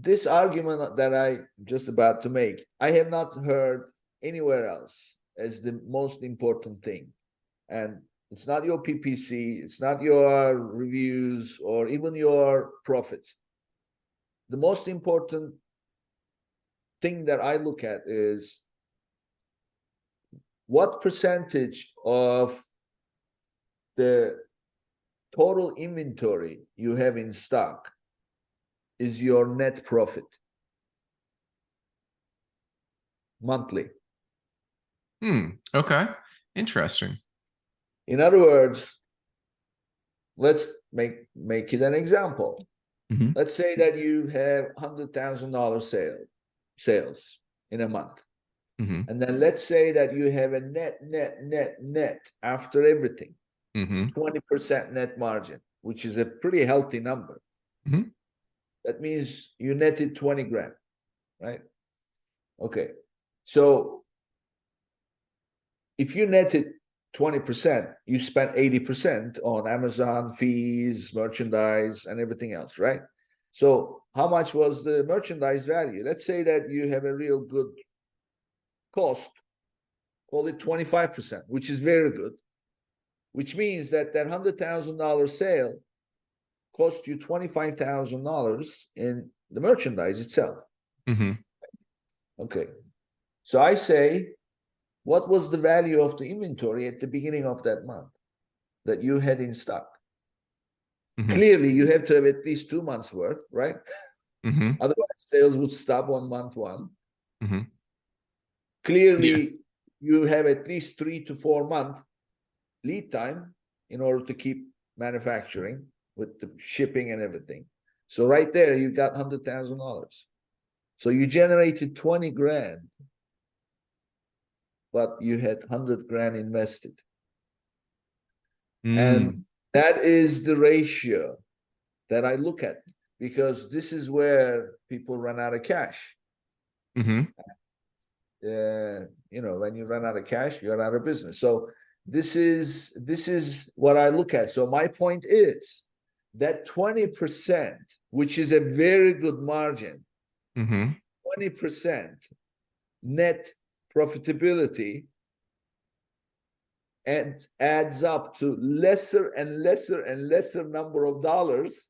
this argument that I just about to make, I have not heard anywhere else as the most important thing. And it's not your PPC, it's not your reviews or even your profits. The most important thing that I look at is what percentage of the total inventory you have in stock is your net profit monthly. Okay. Interesting. In other words, let's make it an example. Mm-hmm. Let's say that you have $100,000 sales in a month. Mm-hmm. And then let's say that you have a net after everything, 20% net margin, which is a pretty healthy number. That means you netted 20 grand, right? Okay. So if you netted 20%, you spent 80% on Amazon fees, merchandise, and everything else, right? So how much was the merchandise value? Let's say that you have a real good cost, call it 25%, which is very good, which means that that $100,000 sale cost you $25,000 in the merchandise itself. Okay. So I say, what was the value of the inventory at the beginning of that month that you had in stock? Clearly, you have to have at least 2 months worth, right? Otherwise, sales would stop on month one. Clearly, you have at least 3 to 4 month lead time in order to keep manufacturing with the shipping and everything. So right there, you got $100,000. So you generated 20 grand, but you had 100 grand invested. And that is the ratio that I look at, because this is where people run out of cash. When you run out of cash, you're out of business. So this is what I look at. So my point is that 20%, which is a very good margin, 20% net profitability, and adds up to lesser and lesser number of dollars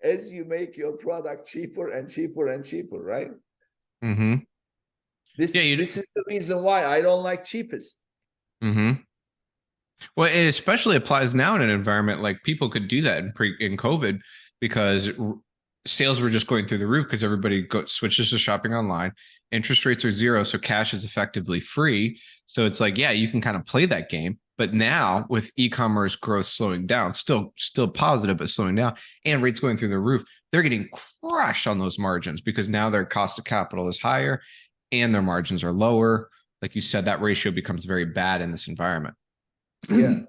as you make your product cheaper and cheaper and cheaper, right? This is the reason why I don't like cheapest. Well, it especially applies now in an environment like people could do that in COVID, because sales were just going through the roof because everybody switches to shopping online. Interest rates are zero, so cash is effectively free. So it's like, yeah, you can kind of play that game. But now with e-commerce growth slowing down, still positive, but slowing down, and rates going through the roof, they're getting crushed on those margins because now their cost of capital is higher and their margins are lower. Like you said, that ratio becomes very bad in this environment. Yeah.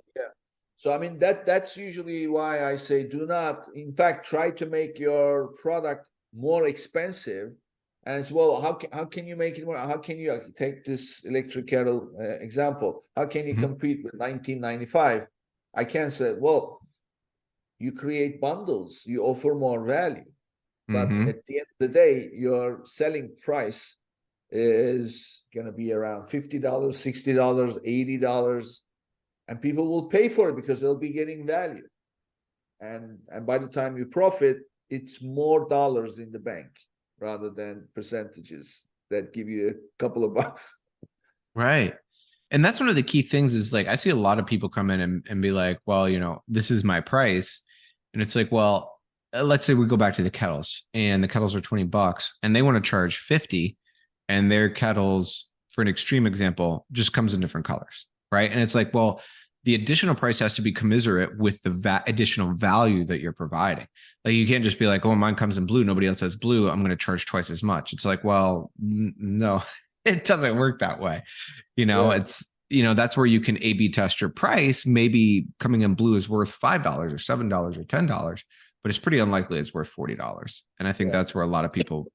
So I mean, that's usually why I say do not, in fact, try to make your product more expensive. And as well, how can you make it more? How can you take this electric kettle example? How can you compete with 1995? I can say, well, you create bundles, you offer more value, but at the end of the day, your selling price is going to be around $50, $60, $80. And people will pay for it because they'll be getting value. And by the time you profit, it's more dollars in the bank rather than percentages that give you a couple of bucks. Right. And that's one of the key things is, like, I see a lot of people come in and be like, well, this is my price. And it's like, well, let's say we go back to the kettles, and the kettles are $20 and they want to charge 50, and their kettles, for an extreme example, just comes in different colors. Right. And it's like, well, the additional price has to be commensurate with the additional value that you're providing. Like, you can't just be like, oh, mine comes in blue, nobody else has blue, I'm going to charge twice as much. It's like, well, no, it doesn't work that way. It's, that's where you can A/B test your price. Maybe coming in blue is worth $5 or $7 or $10, but it's pretty unlikely it's worth $40. And I think that's where a lot of people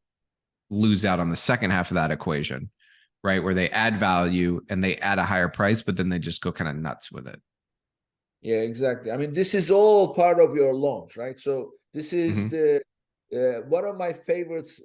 lose out on the second half of that equation, right? Where they add value and they add a higher price, but then they just go kind of nuts with it. Yeah, exactly. I mean, this is all part of your launch, right? So this is the one of my favorites